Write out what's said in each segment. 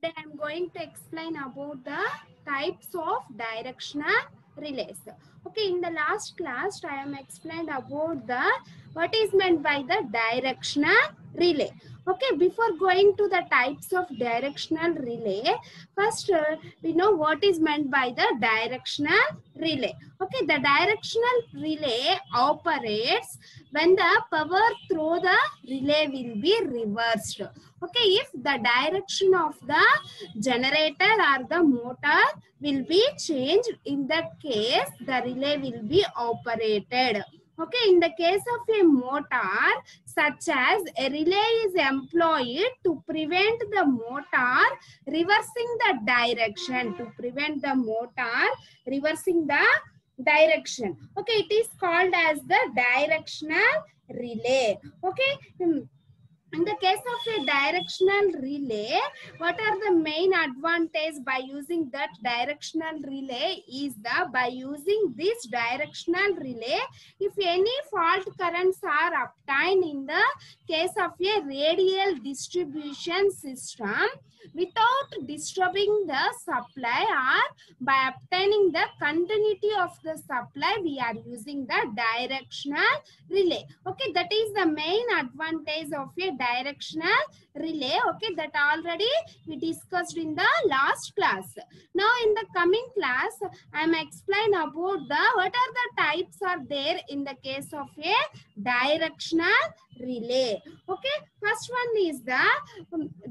Today I am going to explain about the types of directional relays. Okay, in the last class I am explained about the what is meant by the directional relay. Okay, before going to the types of directional relay, first we know what is meant by the directional relay. Okay, the directional relay operates when the power through the relay will be reversed. Okay, if the direction of the generator or the motor will be changed, in that case the relay will be operated. Okay, in the case of a motor, such as a relay is employed to prevent the motor reversing the direction, to prevent the motor reversing the direction. Okay, it is called as the directional relay. Okay, in the case of a directional relay, what are the main advantage by using that directional relay is the by using this directional relay, if any fault currents are obtained in the case of a radial distribution system without disturbing the supply or by obtaining the continuity of the supply, we are using the directional relay. Okay, that is the main advantage of a directional relay. Okay, that already we discussed in the last class. Now in the coming class I am explain about the what are the types are there in the case of a directional relay. Okay, first one is the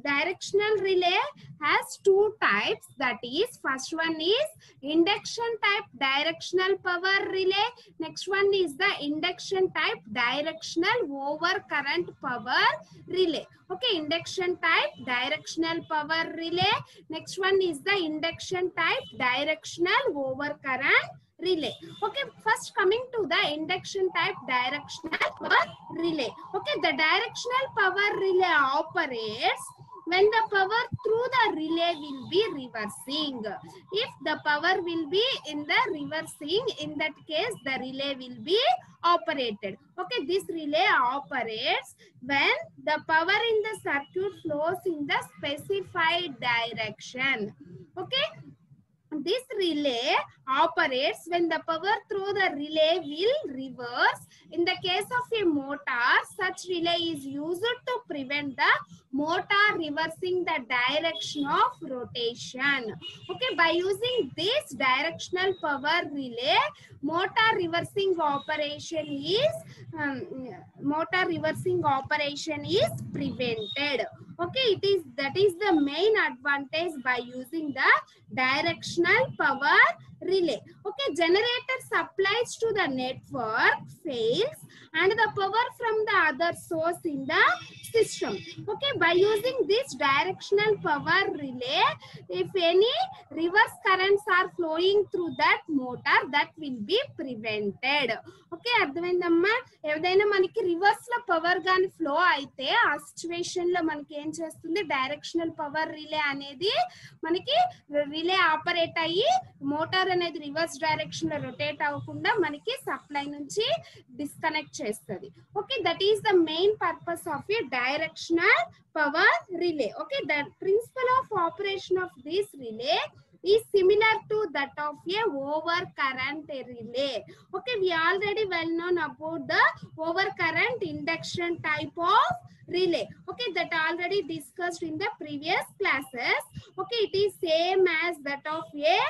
directional relay has two types, that is first one is induction type directional power relay, next one is the induction type directional over current power relay. Okay, induction type directional power relay, next one is the induction type directional over current relay. Okay, first coming to the induction type directional power relay. Okay, the directional power relay operates when the power through the relay will be reversing. If the power will be in the reversing, in that case the relay will be operated. Okay, this relay operates when the power in the circuit flows in the specified direction. Okay, this relay operates when the power through the relay will reverse. In the case of a motor, such relay is used to prevent the motor reversing the direction of rotation. Okay, by using this directional power relay, motor reversing operation is prevented. Okay, that is the main advantage by using the directional power relay. Okay, generator supplies to the network fails and the power from the other source in the system. Okay, by using this directional power relay, if any reverse currents are flowing through that motor, that will be prevented. Okay, అర్థమైందమ్మా, ఏదైనా మనకి reverse లో power గాని flow అయితే ఆ situation లో మనకి ఏం చేస్తుంది, డైరెక్షనల్ పవర్ రిలే అనేది మనకి రిలే ఆపరేట్ అయ్యి మోటార్ అనేది రివర్స్ డైరెక్షన్ లో రొటేట్ అవ్వకుండా మనకి సప్లై నుంచి డిస్కనెక్ట్ చేస్తుంది. Okay, that is the main purpose of a directional power relay. Okay, the principle of operation of this relay is similar to that of a over current relay. Okay, we already well known about the over current induction type of relay. Okay, that already discussed in the previous classes. Okay, it is same as that of a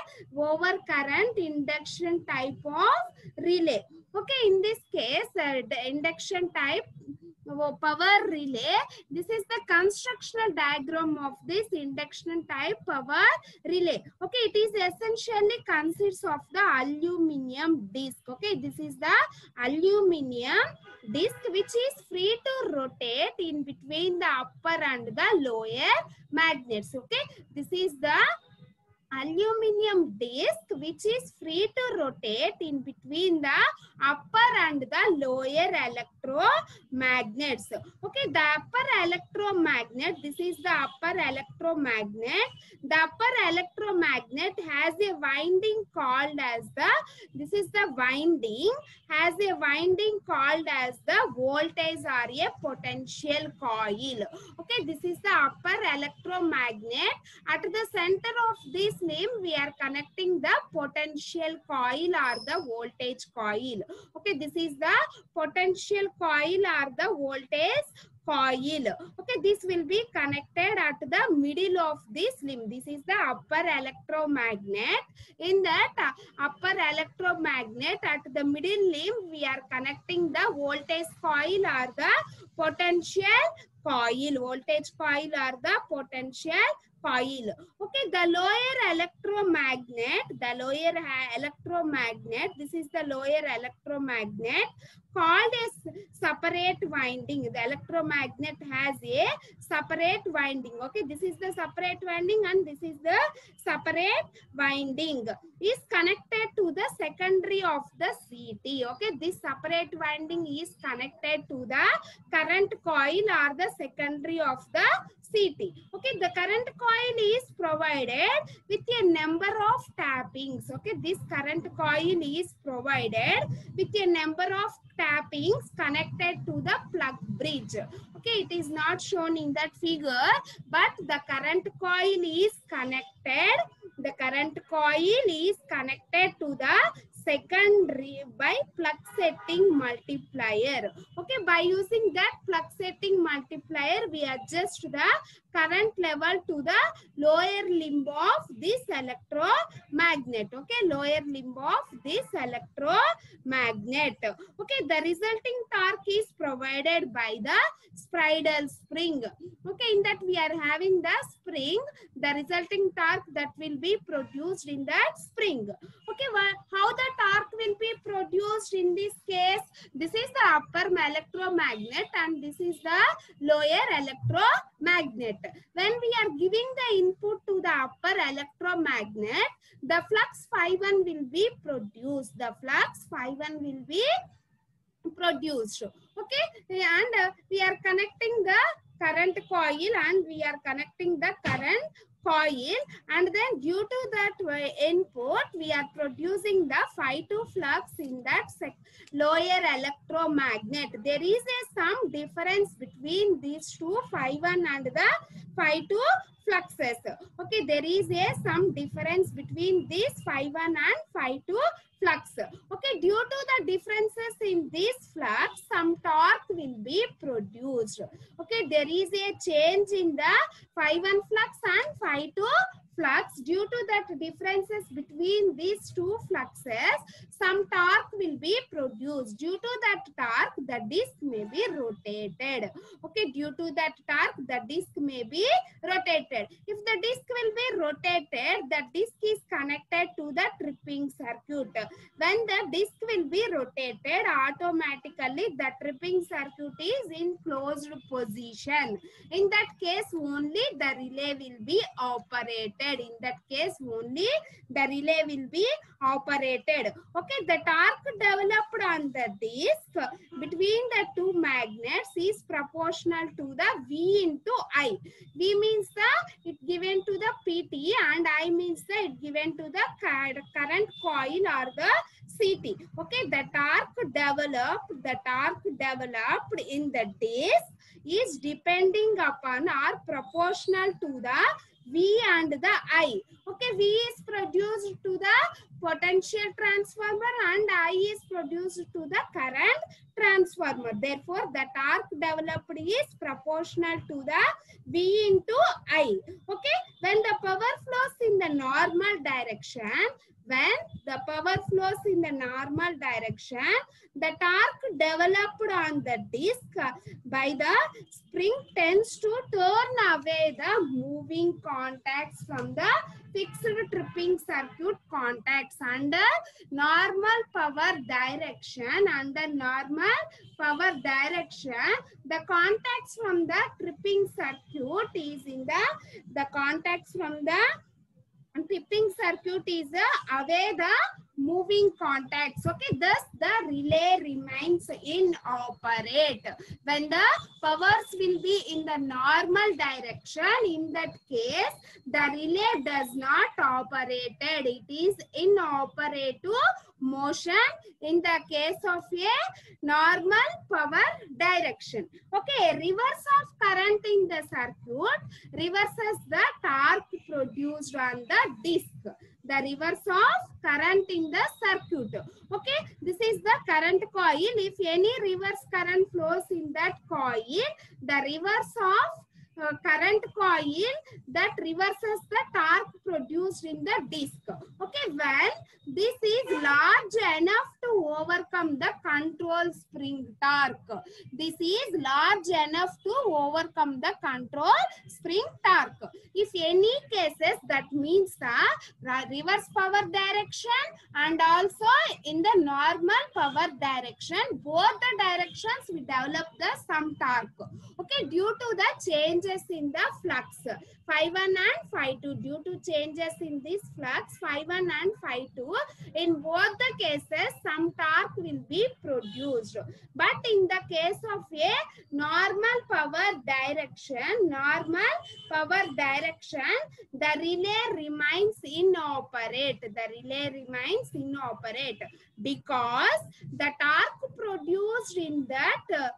over current induction type of relay. Okay, in this case the induction type power relay, this is the constructional diagram of this induction type power relay. Okay, it is essentially consists of the aluminum disc. Okay, this is the aluminum disc which is free to rotate in between the upper and the lower magnets. Okay, this is the aluminum disc which is free to rotate in between the upper and the lower electromagnets. Okay, the upper electromagnet, this is the upper electromagnet. The upper electromagnet has a winding called as the, this is the winding, has a winding called as the voltage or a potential coil. Okay, this is the upper electromagnet. At the center of this limb, we are connecting the potential coil or the voltage coil. Okay, this is the potential coil or the voltage coil. Okay, this will be connected at the middle of this limb. This is the upper electromagnet. In that upper electromagnet, at the middle limb, we are connecting the voltage coil or the potential coil. Voltage coil or the potential coil. Okay, the lower electromagnet, this is the lower electromagnet called as separate winding. The electromagnet has a separate winding. Okay, this is the separate winding and this is the separate winding is connected to the secondary of the CT. Okay, this separate winding is connected to the current coil or the secondary of the CT. Okay, the current coil is provided with a number of tappings. Okay, this current coil is provided with a number of tappings connected to the plug bridge. Okay, it is not shown in that figure, but the current coil is connected. The current coil is connected to the secondary by plug setting multiplier. Okay, by using that plug setting multiplier, we adjust the current level to the lower limb of this electromagnet. Okay, lower limb of this electromagnet. Okay, the resulting torque is provided by the spindle spring. Okay, in that we are having the spring, the resulting torque that will be produced in that spring. Okay, how the torque will be produced in this case? This is the upper electromagnet and this is the lower electromagnet. When we are giving the input to the upper electromagnet, the flux phi1 will be produced. The flux phi1 will be produced. Okay, and we are connecting the current coil and we are connecting the current coil, and then due to that input we are producing the phi2 flux in that lower electromagnet. There is some difference between these two, phi1 and the phi2 fluxes. Okay, there is some difference between this phi1 and phi2 flux. Okay, due to the differences in this flux, some torque will be produced. Okay, there is a change in the phi1 flux and phi2 flux. Due to that differences between these two fluxes, some torque will be produced. Due to that torque, the disc may be rotated. Okay, due to that torque, the disc may be rotated. If the disc will be rotated, the disc is connected to the tripping circuit. When the disc will be rotated, automatically the tripping circuit is in closed position. In that case, only the relay will be operated. In that case, only the relay will be operated. Okay, the torque developed on the disc between the two magnets is proportional to the V into I. V means the it given to the PT and I means the it given to the current coil or the CT. Okay, the torque developed in the disc is depending upon or proportional to the V and the I. Okay, V is produced to the potential transformer and I is produced to the current transformer. Therefore, the torque developed is proportional to the V into I. Okay, when the power flows in the normal direction, the torque developed on the disc by the spring tends to turn away the moving contacts from the fixed tripping circuit contacts under normal power direction. The contacts from the tripping circuit is in the contacts from the And tipping circuit is away the moving contacts. Okay, thus the relay remains inoperate. When the powers will be in the normal direction, in that case, the relay does not operated. It is inoperative motion in the case of a normal power direction. Okay, reverse of current in the circuit reverses the torque produced on the disc. The reverse of current in the circuit. Okay, this is the current coil. If any reverse current flows in that coil, the reverse of current coil that reverses the torque produced in the disc. Okay, when this is large enough to overcome the control spring torque. This is large enough to overcome the control spring torque. If any cases, that means the reverse power direction and also in the normal power direction, both the directions we develop the some torque. Okay, due to the changes in the flux, phi 1 and phi 2, due to changes in this flux, phi 1 and phi 2, in both the cases, some torque will be produced. But in the case of a normal power direction, the relay remains inoperate. The relay remains inoperate because the torque produced in that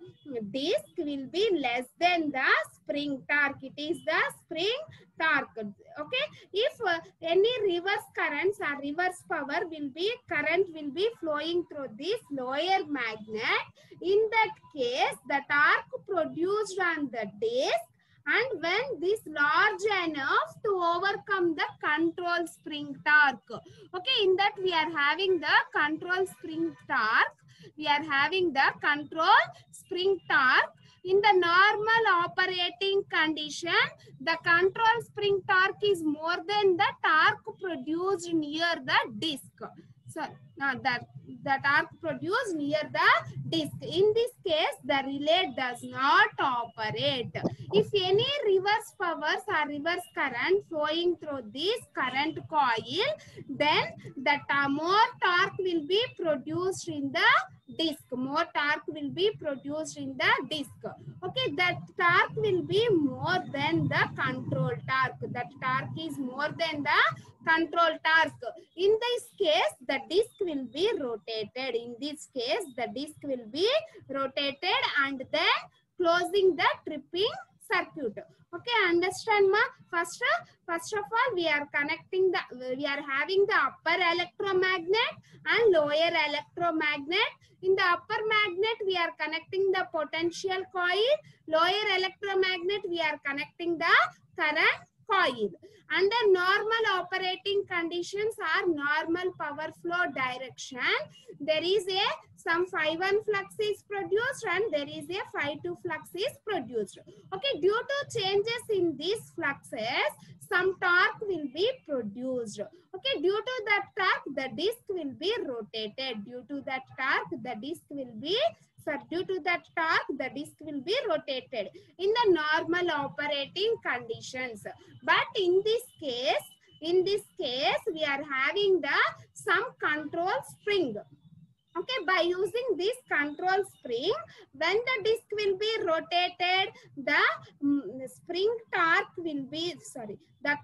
disc will be less than the spring torque. It is the spring torque. Okay, if any reverse currents or reverse power will be, current will be flowing through this lower magnet, in that case the torque produced on the disc, and when this large enough to overcome the control spring torque. Okay, in that we are having the control spring torque. We are having the control spring torque. In the normal operating condition, the control spring torque is more than the torque produced near the disc. So, the torque produced near the disc. In this case, the relay does not operate. If any reverse powers or reverse current flowing through this current coil, then the more torque will be produced in the disc. More torque will be produced in the disc. Okay, that torque will be more than the control torque. That torque is more than the control torque. In this case, the disc will be rotated. In this case, the disc will be rotated and then closing the tripping circuit. Okay, understand ma? First of all, we are having the upper electromagnet and lower electromagnet. In the upper magnet, we are connecting the potential coil. Lower electromagnet, we are connecting the current coil. Under normal operating conditions or normal power flow direction, there is some phi 1 flux is produced and there is a phi 2 flux is produced. Okay, due to changes in these fluxes, some torque will be produced. Okay, due to that torque, the disc will be rotated. Due to that torque, the disc will be rotated in the normal operating conditions. But in this case, we are having the some control spring. Okay, by using this control spring, when the disc will be rotated, the spring torque will be, the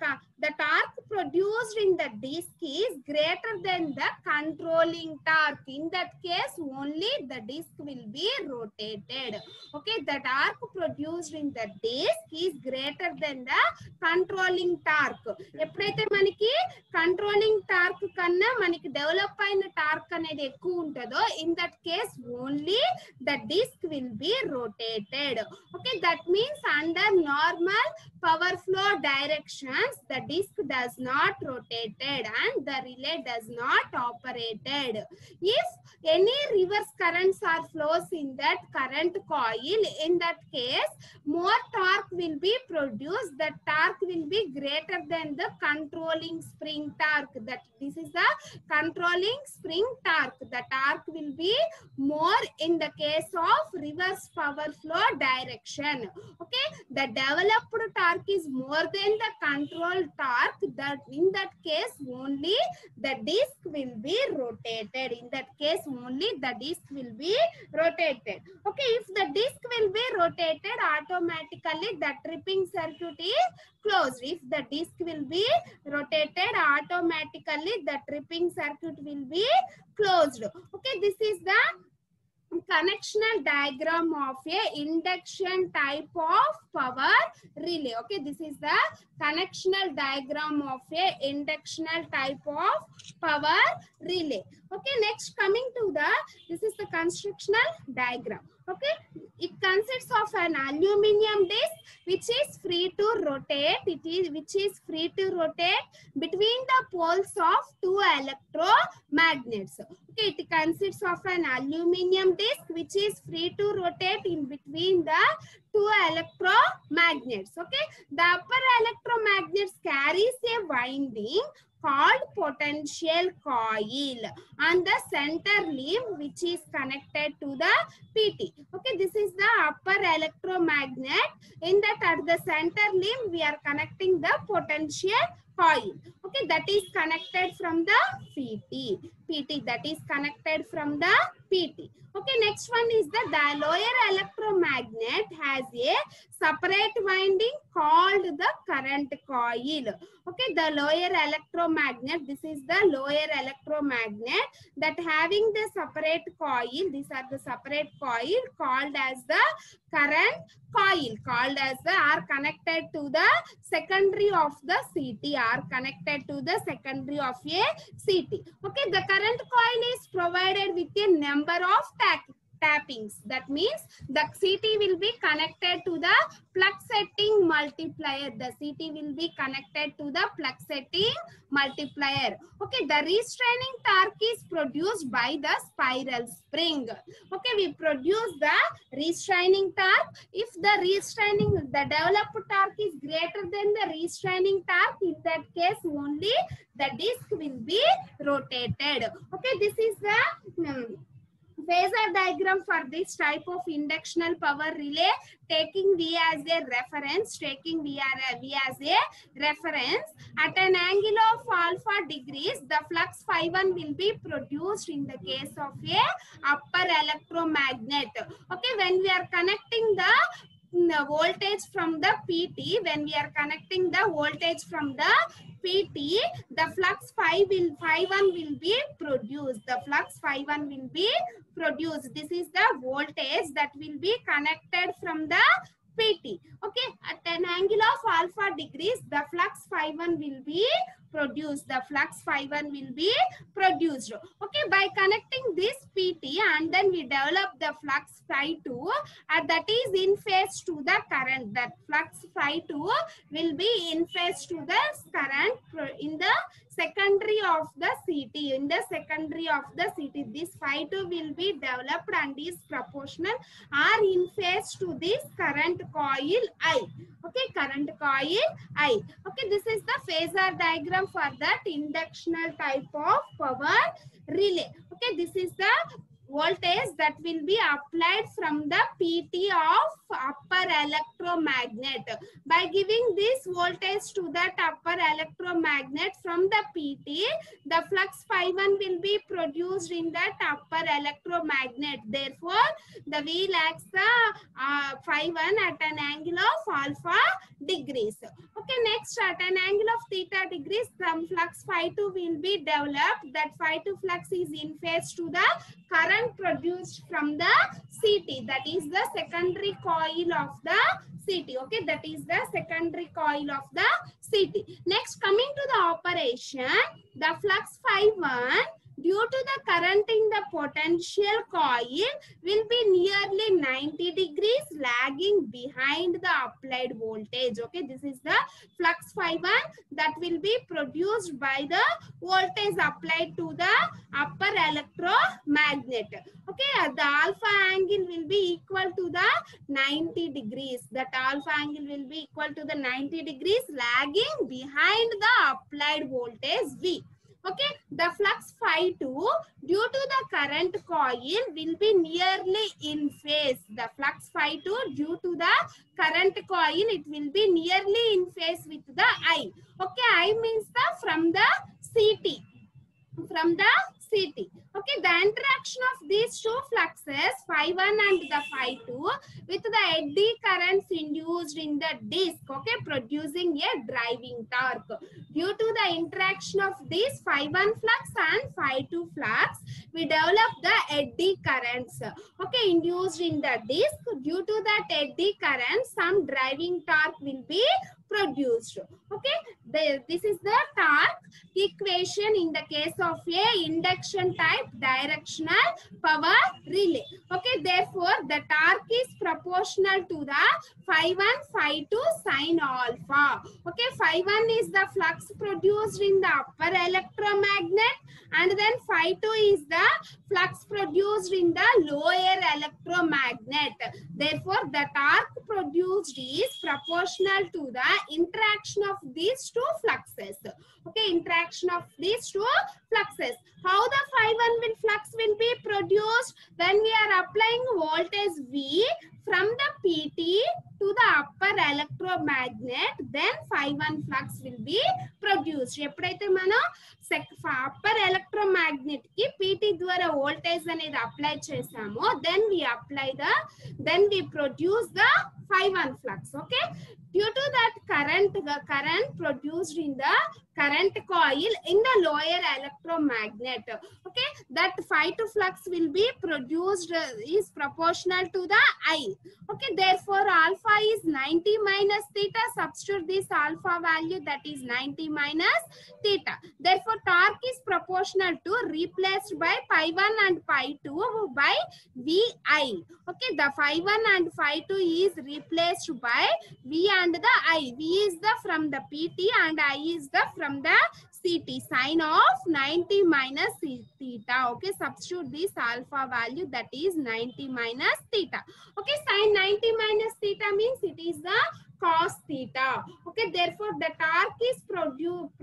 torque produced in the disc is greater than the controlling torque. In that case, only the disc will be rotated. Okay, the torque produced in the disc is greater than the controlling torque. ఎప్పుడైతే మనకి controlling torque కన్నా మనకి develop అయిన torque అనేది ఎక్కువ ఉంటుందో, in that case only the disc will be rotated. Okay, that means under normal power flow directions, the disc does not rotated and the relay does not operated. If any reverse currents or flows in that current coil, in that case more torque will be produced. The torque will be greater than the controlling spring torque. That this is the controlling spring torque. The torque will be more in the case of reverse power flow direction. Okay, the developed torque torque is more than the control torque, that in that case only the disc will be rotated. In that case only the disc will be rotated. Okay, if the disc will be rotated, automatically the tripping circuit is closed. If the disc will be rotated, automatically the tripping circuit will be closed. Okay, this is the connectional diagram of a induction type of power relay. Okay, this is the connectional diagram of a inductional type of power relay. Okay, next coming to the, this is the constructional diagram. Okay, it consists of an aluminum disc which is free to rotate. Which is free to rotate between the poles of two electromagnets. Okay, it consists of an aluminum disc which is free to rotate in between the two electromagnets. Okay, the upper electromagnets carries a winding called potential coil on the center limb which is connected to the PT. Okay, this is the upper electromagnet. In that, at the center limb we are connecting the potential coil. Okay, that is connected from the PT, that is connected from the PT. Okay, next one is the lower electromagnet has a separate winding called the current coil. Okay, the lower electromagnet, this is the lower electromagnet that having the separate coil. These are the separate coil called as the current coil, called as the, are connected to the secondary of the CT, are connected to the secondary of a CT. Okay, the current coil is provided with a number of tappings. That means the CT will be connected to the plug setting multiplier. The CT will be connected to the plug setting multiplier. Okay, the restraining torque is produced by the spiral spring. Okay, we produce the restraining torque. If the developed torque is greater than the restraining torque, in that case only the disc will be rotated. Okay, this is the phasor diagram for this type of inductional power relay, taking V as a reference, at an angle of alpha degrees, the flux phi1 will be produced in the case of a upper electromagnet. Okay, when we are connecting the voltage from the PT, when we are connecting the voltage from the PT, the flux phi1 will be produced. The flux phi1 will be produced. This is the voltage that will be connected from the PT. Okay, at an angle of alpha degrees, the flux phi1 will be produced. The flux phi1 will be produced. Okay, by connecting this PT and then we develop the flux phi2 that is in phase to the current. That flux phi2 will be in phase to the current in the secondary of the CT. In the secondary of the CT, this phi2 will be developed and is proportional or in phase to this current coil I. Okay, current coil I. Okay, this is the phasor diagram for that inductional type of power relay. Okay, this is the voltage that will be applied from the PT of upper electromagnet. By giving this voltage to that upper electromagnet from the PT, the flux phi1 will be produced in that upper electromagnet. Therefore, the wheel acts the phi1 at an angle of alpha degrees. Okay, next at an angle of theta degrees, some flux phi2 will be developed. That phi2 flux is in phase to the current produced from the CT, that is the secondary coil of the CT. Okay, that is the secondary coil of the CT. Next, coming to the operation, the flux phi1 due to the current in the potential coil will be nearly 90 degrees lagging behind the applied voltage. Okay, this is the flux phi1 that will be produced by the voltage applied to the upper electromagnet. Okay, the alpha angle will be equal to the 90 degrees. That alpha angle will be equal to the 90 degrees lagging behind the applied voltage V. Okay, the flux phi 2 due to the current coil will be nearly in phase. The flux phi 2 due to the current coil, it will be nearly in phase with the I. Okay, I means the from the CT. From the CT. Okay, the interaction of these two fluxes, phi 1 and the phi 2, with the eddy currents induced in the disc, okay, producing a driving torque. Due to the interaction of these phi 1 flux and phi 2 flux, we develop the eddy currents, okay, induced in the disc. Due to that eddy current, some driving torque will be produced. Okay, this is the torque equation in the case of a induction type directional power relay. Okay, therefore the torque is proportional to the phi 1 phi 2 sine alpha. Okay, phi 1 is the flux produced in the upper electromagnet, and then phi 2 is the flux produced in the lower electromagnet. Therefore the torque produced is proportional to the interaction of these two fluxes. Okay, interaction of these two fluxes. How the phi 1 flux will be produced? When we are applying voltage V from the PT to the upper electromagnet, then phi 1 flux will be produced. ఎప్పుడైతే మనం upper electromagnet కి PT ద్వారా voltage అనేది apply చేసామో, then we produce the phi 1 flux. Okay, due to that current produced in the current coil in the lower electromagnet, okay, that phi 2 flux will be produced is proportional to the I. Okay, therefore alpha is 90 minus theta. Substitute this alpha value, that is 90 minus theta. Therefore torque is proportional to, replaced by phi 1 and phi 2 by VI. Okay, the phi 1 and phi 2 is replaced by V and the I. V is the from the PT and I is the from the CT. Sine of 90 minus theta. Okay, substitute this alpha value, that is 90 minus theta. Okay, sine 90 minus theta means it is the cos theta. Okay, therefore the torque is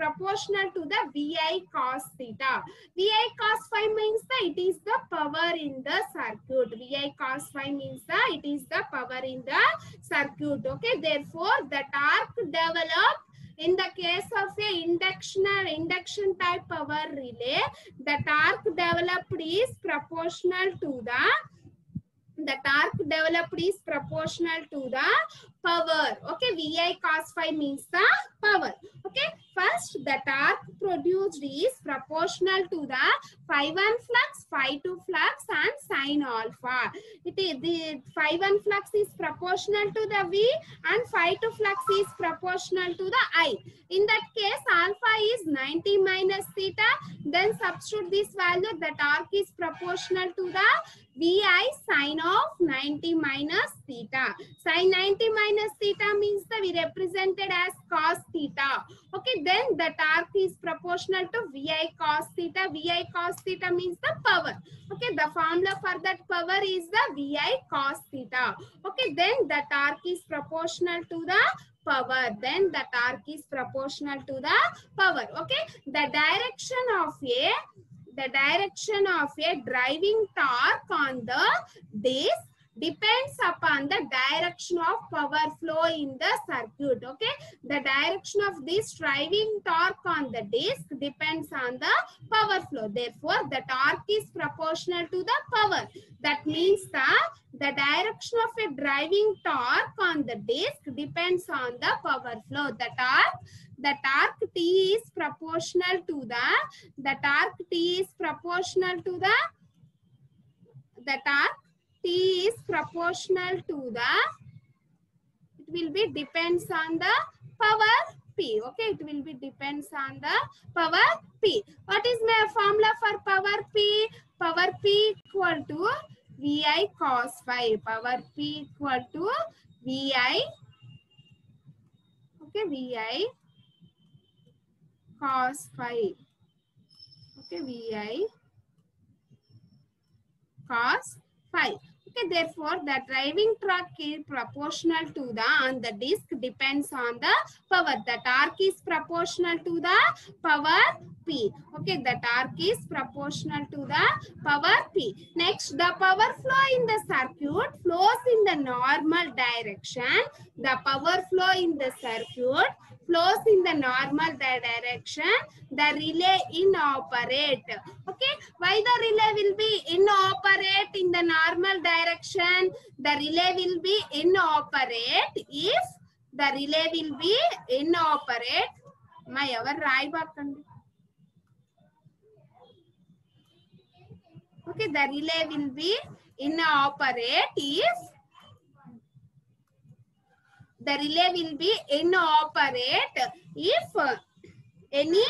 proportional to the VI cos theta. VI cos phi means that it is the power in the circuit. VI cos phi means that it is the power in the circuit. Okay, therefore the torque developed in the case of a induction type power relay, the torque developed is proportional to the power. Okay, VI cos phi means the power. Okay, first the torque produced is proportional to the phi 1 flux, phi 2 flux and sine alpha. The phi 1 flux is proportional to the V and phi 2 flux is proportional to the I. In that case alpha is 90 minus theta. Then substitute this value, the torque is proportional to the VI sine of 90 minus theta. Sine 90 minus theta means that we represented as cos theta. Okay, then the torque is proportional to VI cos theta. VI cos theta means the power. Okay, the formula for that power is the VI cos theta. Okay, then the torque is proportional to the power. Then the torque is proportional to the power. Okay, the direction of a driving torque on the disc depends upon the direction of power flow in the circuit. Okay, the direction of this driving torque on the disc depends on the power flow. Therefore the torque is proportional to the power. That means the direction of a driving torque on the disc depends on the power flow. The torque T is proportional to the torque T is proportional to the it will be depends on the power P. Okay, it will be depends on the power P. What is my formula for power P? Power P equal to VI cos phi. Power P equal to VI. Okay, VI cos phi. Okay, VI cos phi. Okay, therefore the driving torque is proportional to the on the disk depends on the power. The torque is proportional to the power P. Okay, the torque is proportional to the power P. Next, the power flow in the circuit flows in the normal direction. The power flow in the circuit flows in the normal direction. The relay inoperate. Okay, why the relay will be inoperate in the normal direction? The relay will be inoperate if the relay will be inoperate. My ever rai bakandi. Okay, the relay will be inoperate if the relay will be inoperate if any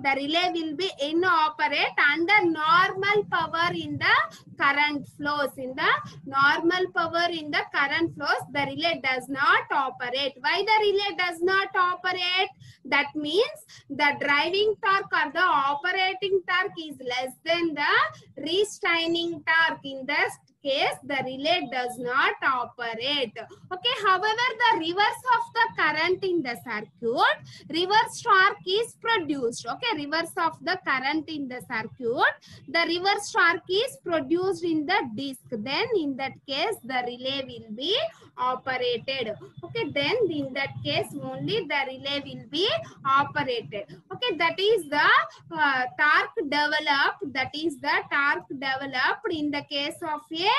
the relay will be inoperate under normal power in the current flows. In the normal power in the current flows, the relay does not operate. Why the relay does not operate? That means the driving torque or the operating torque is less than the restraining torque. In this case, the relay does not operate. Okay, however, the reverse of the current in the circuit, reverse torque is produced. Okay, reverse of the current in the circuit, the reverse torque is produced in the disk. Then in that case, the relay will be operated. Okay, then in that case only the relay will be operated. Okay, that is the torque developed. That is the torque developed in the case of a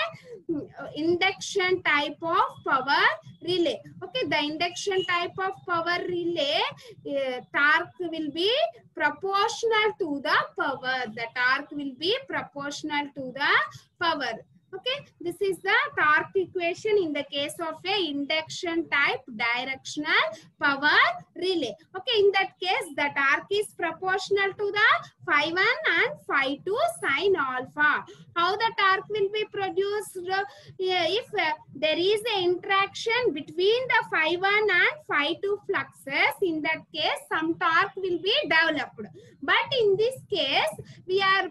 induction type of power relay. Okay, the induction type of power relay torque will be proportional to the power. The torque will be proportional to the power. Okay, this is the torque equation in the case of a induction type directional power relay. Okay, in that case, the torque is proportional to the phi 1 and phi 2 sine alpha. How the torque will be produced? If there is an interaction between the phi 1 and phi 2 fluxes, in that case, some torque will be developed. But in this case, we are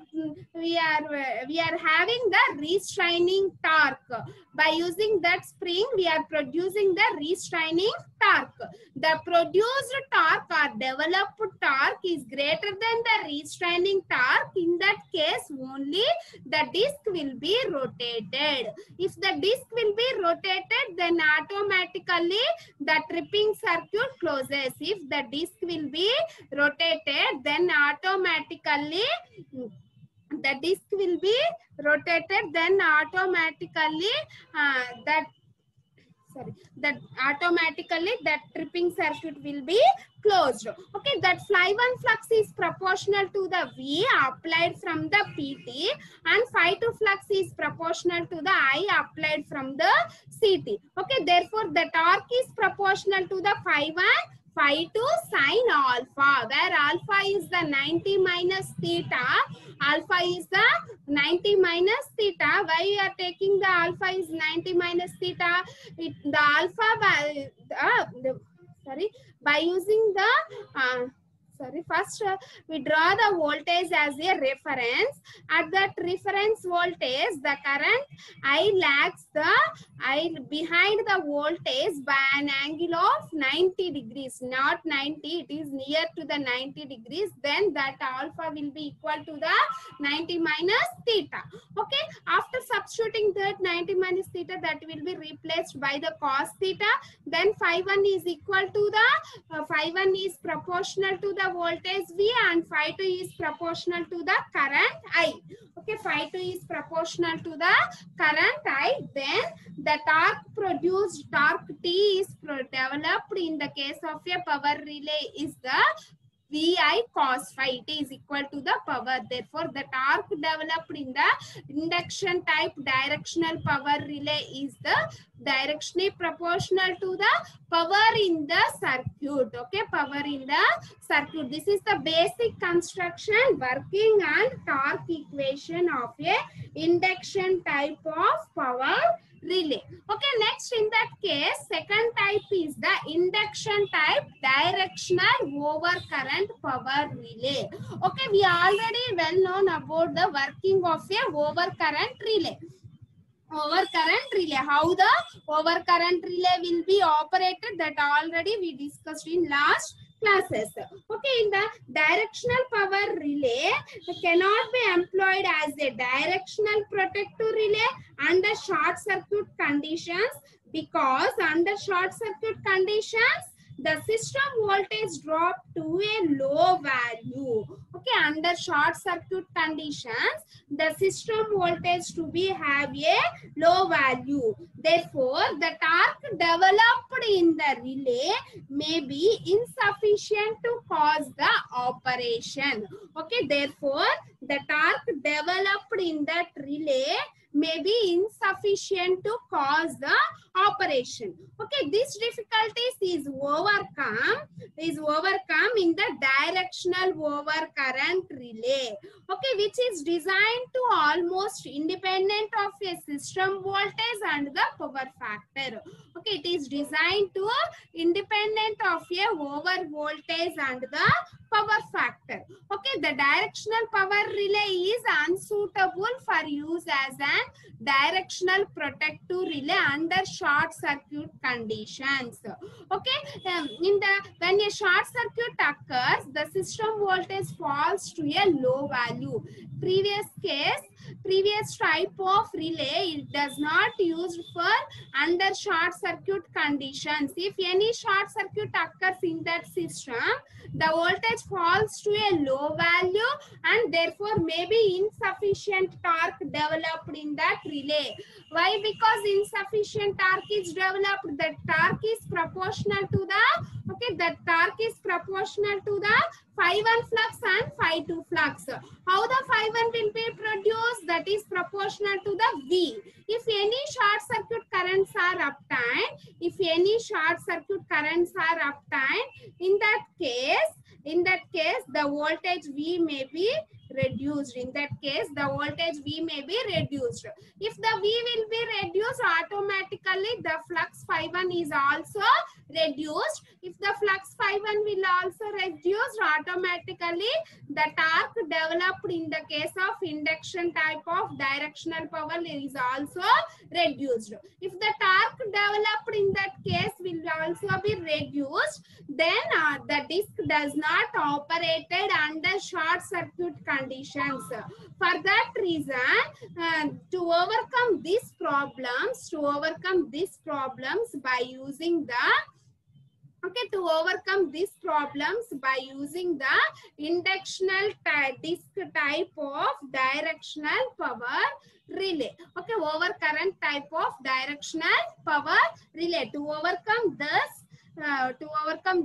having the restraining torque. By using that spring, we are producing the restraining torque. The produced torque or developed torque is greater than the restraining torque. In that case, only the disc will be rotated. If the disc will be rotated, then automatically the tripping circuit closes. If the disc will be rotated, then automatically the disc will be rotated, then automatically that tripping circuit will be closed. Okay, that phi 1 flux is proportional to the V applied from the PT, and phi 2 flux is proportional to the I applied from the CT. Okay, therefore the torque is proportional to the phi 1 phi 2 sine alpha, where alpha is the 90 minus theta. Alpha is the 90 minus theta. Why you are taking the alpha is 90 minus theta? The alpha by using the first we draw the voltage as a reference. At that reference voltage, the current I lags the behind the voltage by an angle of 90 degrees, not 90, it is near to the 90 degrees. Then that alpha will be equal to the 90 minus theta. Okay, after substituting that 90 minus theta, that will be replaced by the cos theta. Then phi 1 is equal to the phi 1 is proportional to the voltage V, and phi 2 is proportional to the current I. Okay, phi 2 is proportional to the current I. Then the torque produced, torque T is developed in the case of a power relay is the VI cos phi. It is equal to the power. Therefore, the torque developed in the induction type directional power relay is the directionally proportional to the power in the circuit. Okay, power in the circuit. This is the basic construction, working and torque equation of a induction type of power relay. Okay, next in that case, second type is the induction type directional overcurrent power relay. Okay, we already well known about the working of a overcurrent relay. Overcurrent relay, how the overcurrent relay will be operated, that already we discussed in last classes. Okay, in the directional power relay cannot be employed as a directional protective relay under short circuit conditions, because under short circuit conditions the system voltage drop to a low value. Okay, under short circuit conditions the system voltage to be have a low value. Therefore, the torque developed in the relay may be insufficient to cause the operation. Okay, therefore, the torque developed in that relay may be insufficient to cause the operation. Okay, these difficulties is overcome in the directional overcurrent relay. Okay, which is designed to almost independent of a system voltage and the power factor. Okay, it is designed to independent of a over voltage and the power factor. Okay, the directional power relay is unsuitable for use as an directional protective relay under short circuit conditions. Okay, when a short circuit occurs, the system voltage falls to a low value. Previous type of relay, it does not used for under short circuit conditions. If any short circuit occurs in that system, the voltage falls to a low value and therefore may be insufficient torque developed in that relay. Why? Because insufficient torque is developed. The torque is proportional to the phi 1 flux and phi 2 flux. How the phi 1 will be produced? That is proportional to the V. If any short circuit currents are obtained, in that case the voltage V may be reduced. If the V will be reduced, automatically the flux phi 1 is also reduced. If the flux phi 1 will also reduce, automatically the torque developed in the case of induction type of directional power is also reduced. If the torque developed in that case will also be reduced, then the disc does not operated under short circuit conditions. For that reason, to overcome these problems by using the inductional disc type of directional power relay. Okay, overcurrent type of directional power relay. To overcome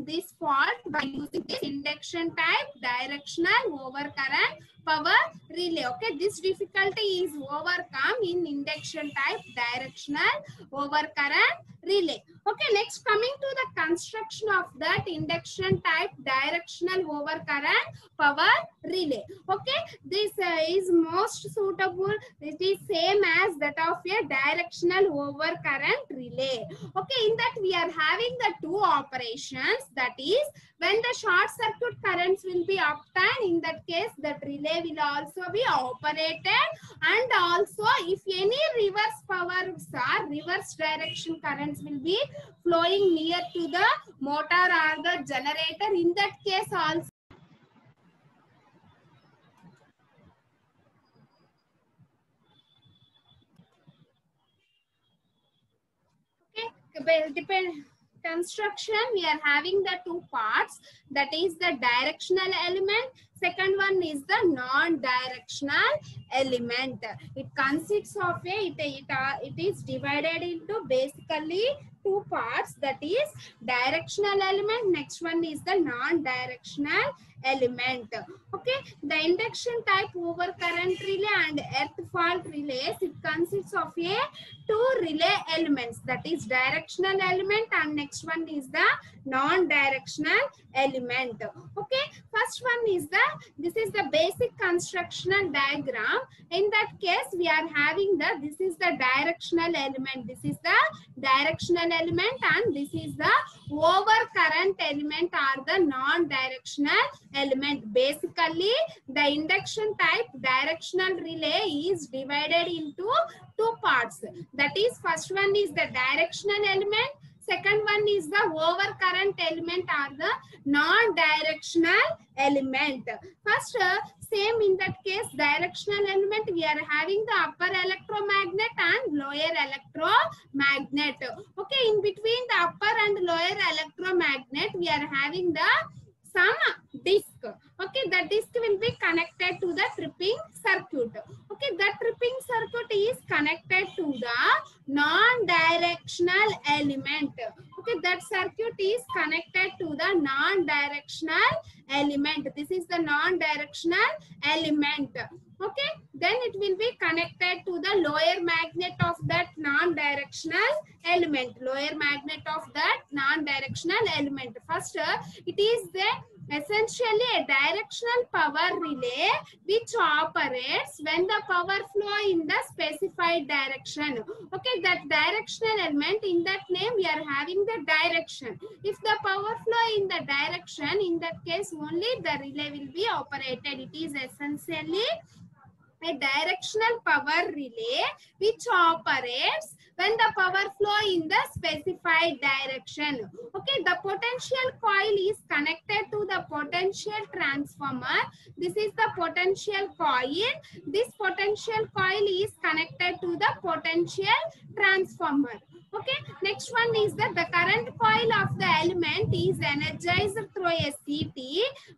this fault by using this induction type directional overcurrent power relay. Okay, this difficulty is overcome in induction type directional overcurrent relay. Okay, next coming to the construction of that induction type directional overcurrent power relay. Okay, this is most suitable. It is same as that of a directional overcurrent relay. Okay, in that we are having the two operations, that is when the short circuit currents will be obtained, in that case that relay will also be operated, and also if any reverse powers or reverse direction currents will be flowing near to the motor or the generator, in that case also construction, we are having the two parts, that is the directional element, second one is the non-directional element. It consists of it is divided into basically two parts, that is directional element, next one is the non-directional element. Okay, the induction type overcurrent relay and earth fault relays, it consists of two relay elements, that is directional element and next one is the non-directional element. element. Okay, first one is this is the basic constructional diagram. In that case, we are having this is the directional element. This is the directional element, and this is the overcurrent element or the non-directional element. Basically, the induction type directional relay is divided into two parts. That is, first one is the directional element, second one is the overcurrent element or the non-directional element. First, same in that case, directional element, we are having the upper electromagnet and lower electromagnet. Okay, in between the upper and lower electromagnet, we are having some disc. Okay, the disc will be connected to the tripping circuit. Okay, the tripping circuit is connected to the non-directional element. Okay, that circuit is connected to the non-directional element. This is the non-directional element. Okay, then it will be connected to the lower magnet of that non-directional element. Lower magnet of that non-directional element. First, it is essentially a directional power relay which operates when the power flow in the specified direction. Okay, that directional element, in that name we are having the direction. If the power flow in the direction, in that case only the relay will be operated. It is essentially a directional power relay which operates when the power flow in the specified direction. Okay, the potential coil is connected to the potential transformer. This is the potential coil. This potential coil is connected to the potential transformer. Okay, next one is that the current coil of the element is energized through a CT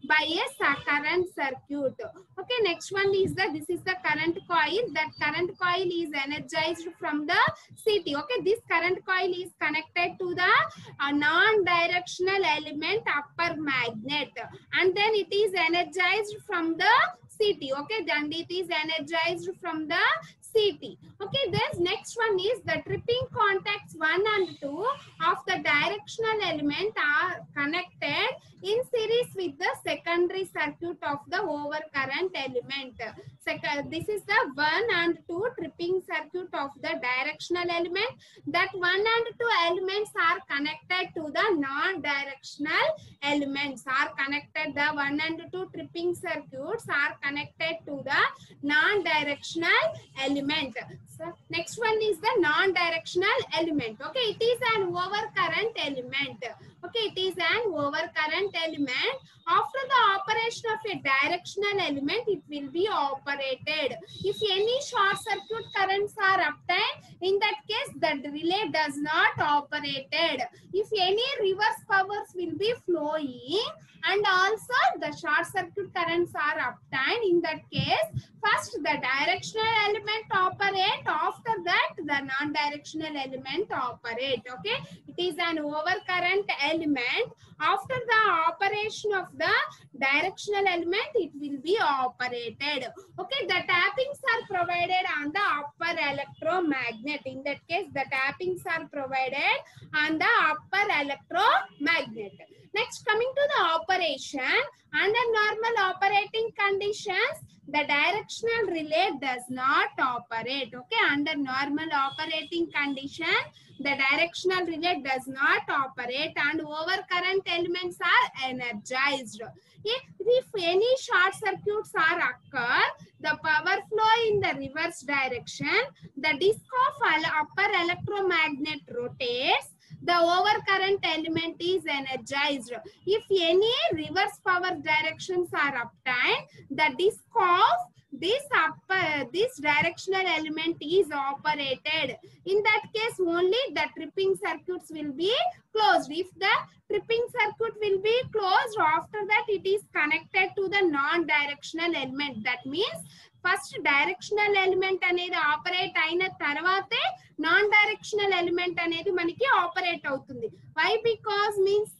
by a current circuit. Okay, next one is that this is the current coil. That current coil is energized from the CT. Okay, this current coil is connected to the non-directional element upper magnet, and then it is energized from the CT. Okay, then it is energized from the CT. Okay, this next one is the tripping contacts 1 and 2 of the directional element are connected in series with the secondary circuit of the overcurrent element. This is the 1 and 2 tripping circuit of the directional element. That 1 and 2 elements are connected to the non-directional elements. Are connected, the 1 and 2 tripping circuits are connected to the non-directional element. So next one is the non-directional element. Okay, it is an overcurrent element. Okay, it is an overcurrent element. After the operation of a directional element, it will be operated. If any short circuit currents are obtained, in that case, the relay does not operated. If any reverse powers will be flowing, and also the short circuit currents are obtained, in that case, first the directional element operate, after that the non-directional element operate. Okay, it is an overcurrent element. After the operation of the directional element, it will be operated. Okay, the tappings are provided on the upper electromagnet. In that case, the tappings are provided on the upper electromagnet. Next, coming to the operation, under normal operating conditions, the directional relay does not operate. Okay, under normal operating condition, the directional relay does not operate and overcurrent elements are energized. If any short circuits are occur, the power flow in the reverse direction, the disc of upper electromagnet rotates, the overcurrent element is energized. If any reverse power directions are obtained, the disc of this directional element is operated. In that case only the tripping circuits will be closed. If the tripping circuit will be closed, after that it is connected to the non-directional element. That means first directional element అనేది operate అయిన తర్వాతే non directional element అనేది మనకి operate అవుతుంది. Why? Because means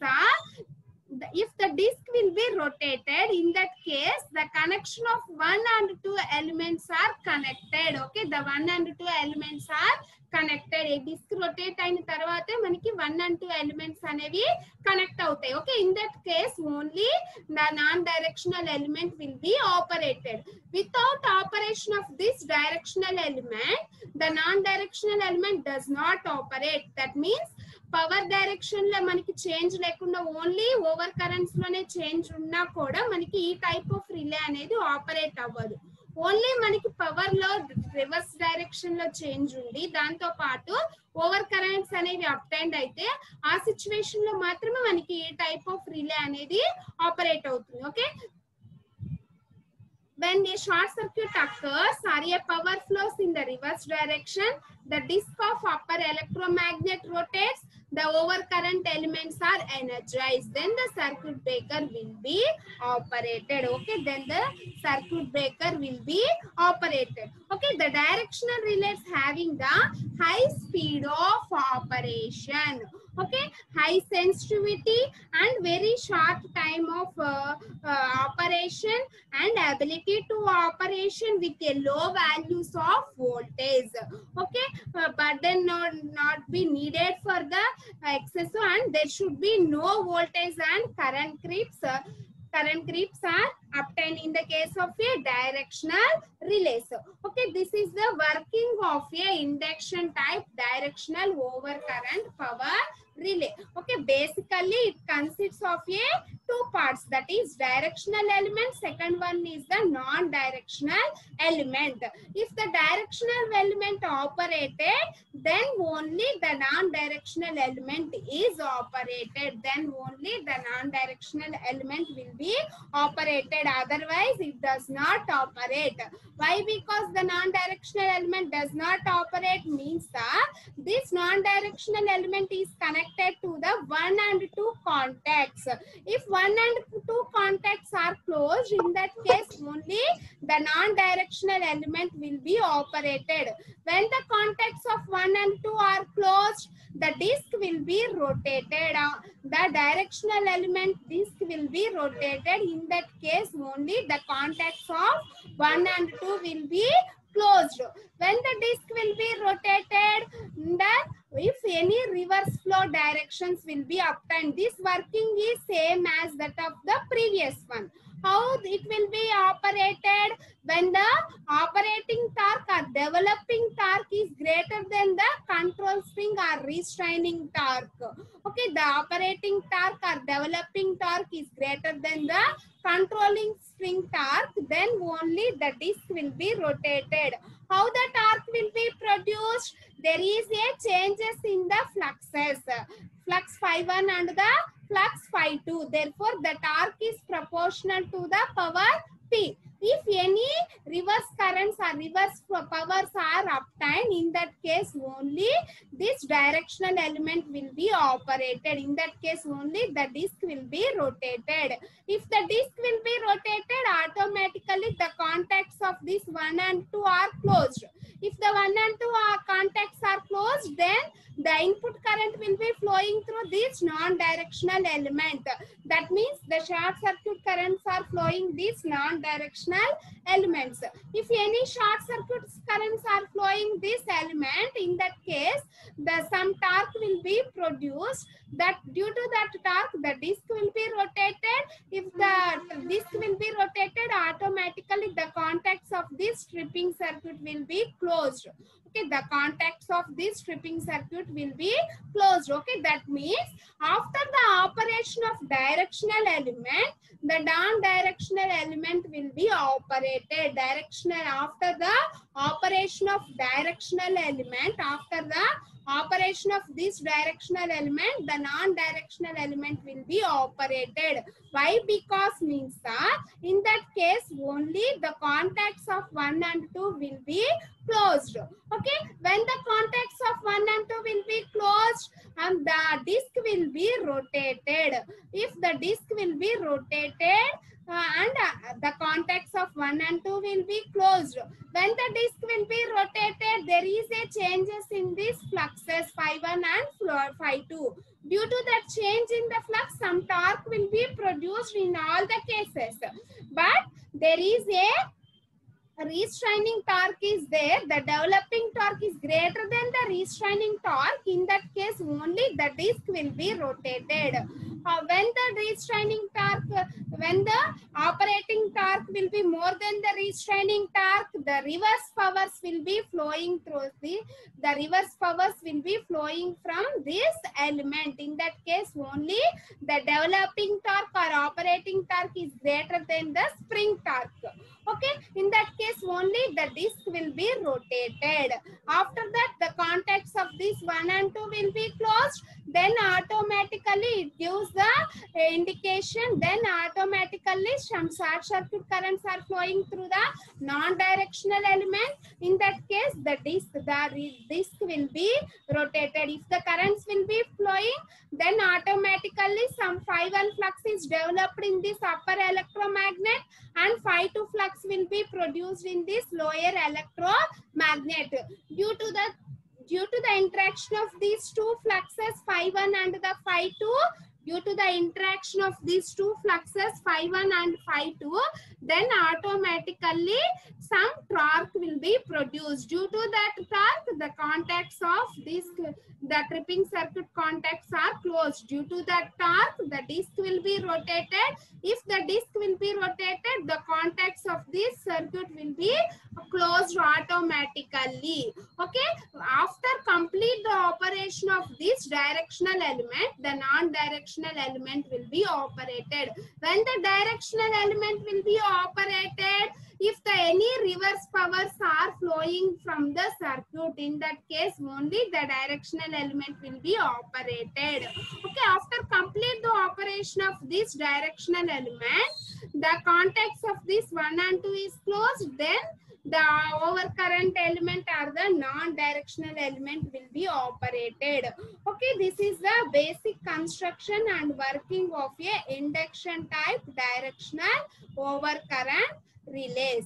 if the disk will be rotated, in that case the connection of 1 and 2 elements are connected. Okay, the 1 and 2 elements are connected. A disk rotate అయిన తర్వాతే మనకి 1 and 2 elements అనేవి connect అవుతాయి. Okay, in that case only the non-directional element will be operated. Without operation of this directional element, the non-directional element does not operate. That means power direction లో మనకి change లేకుండా only over currents లోనే change ఉన్నా కూడా మనకి ఈ type of relay అనేది operate అవ్వదు. ఓన్లీ మనకి పవర్ లో రివర్స్ డైరెక్షన్ లో చేంజ్ ఉండి దాంతో పాటు ఓవర్ కరెంట్స్ అనేవి అప్టెండ్ అయితే ఆ సిచ్యువేషన్ లో మాత్రమే మనకి ఈ టైప్ ఆఫ్ రిలే అనేది ఆపరేట్ అవుతుంది. Okay, when a short circuit occurs or a power flows in the reverse direction, the disk of upper electromagnet rotates, the overcurrent elements are energized, then the circuit breaker will be operated. Okay, then the circuit breaker will be operated. Okay, the directional relays having the high speed of operation, okay, high sensitivity and very short time of operation and ability to operation with a low values of voltage. Okay, but then not be needed for the excess, and there should be no voltage and current creeps. Current creeps are obtained in the case of a directional relay. Okay, this is the working of a induction type directional overcurrent power relay. Okay, basically it consists of a two parts, that is directional element, second one is the non-directional element. If the directional element operated, then only the non-directional element is operated, then only the non-directional element will be operated, otherwise it does not operate. Why? Because the non-directional element does not operate means that this non-directional element is connected to the 1 and 2 contacts. If 1 and 2 contacts are closed, in that case only the non-directional element will be operated. When the contacts of 1 and 2 are closed, the disk will be rotated. The directional element disk will be rotated. In that case only the contacts of 1 and 2 will be closed. When the disk will be rotated, then if any reverse flow directions will be obtained, this working is same as that of the previous one. How it will be operated? When the operating torque or developing torque is greater than the control spring or restraining torque. Okay, the operating torque or developing torque is greater than the controlling spring torque, then only the disk will be rotated. How the torque will be produced? There is a changes in the fluxes, flux phi1 and the flux phi2. Therefore, the torque is proportional to the power P. If any reverse currents or reverse powers are obtained, in that case only this directional element will be operated. In that case only the disk will be rotated. If the disk will be rotated, automatically the contacts of this 1 and 2 are closed. If the 1 and 2 contacts are closed, then the input current will be flowing through this non-directional element. That means the short circuit currents are flowing these non-directional elements. If any short circuit currents are flowing this element, in that case the some torque will be produced. That due to that torque the disk will be rotated. If the disk will be rotated, automatically the contacts of this stripping circuit will be closed. Okay, the contacts of this stripping circuit will be closed. Okay, that means after the operation of directional element, the non-directional element will be operated. Directional, after the operation of directional element, after the operation of this directional element, the non-directional element will be operated. Why? Because means that in that case only the contacts of 1 and 2 will be closed. Okay, when the contacts of 1 and 2 will be closed, and the disk will be rotated. If the disk will be rotated, and the contacts of 1 and 2 will be closed. When the disc will be rotated, there is a changes in these fluxes phi 1 and phi 2. Due to that change in the flux, some torque will be produced in all the cases. But there is a restraining torque is there. The developing torque is greater than the restraining torque. In that case, only the disc will be rotated. When the restraining torque, when the operating torque will be more than the restraining torque, the reverse powers will be flowing through the reverse powers will be flowing from this element. In that case, only the developing torque or operating torque is greater than the spring torque. Okay, in that case only the disc will be rotated. After that, the contacts of this 1 and 2 will be closed. Then automatically it gives the indication. Then automatically some short circuit currents are flowing through the non-directional element. In that case, the disc will be rotated. If the currents will be flowing, then automatically some phi 1 flux is developed in this upper electromagnet, and phi 2 flux will be produced in this lower electromagnet. Due to the interaction of these two fluxes, phi 1 and the phi 2, due to the interaction of these two fluxes, phi 1 and phi 2, then automatically some torque will be produced. Due to that torque, the contacts of this, the tripping circuit contacts are closed. Due to that torque, the disc will be rotated. If the disc will be rotated, the contacts of this circuit will be closed automatically. Okay, after complete the operation of this directional element, the non-directional element will be operated. When the directional element will be operated, if any reverse powers are flowing from the circuit, in that case only the directional element will be operated. Okay, after complete the operation of this directional element, the contacts of this 1 and 2 is closed. Then the overcurrent element or the non-directional element will be operated. Okay, this is the basic construction and working of a induction type directional overcurrent relays.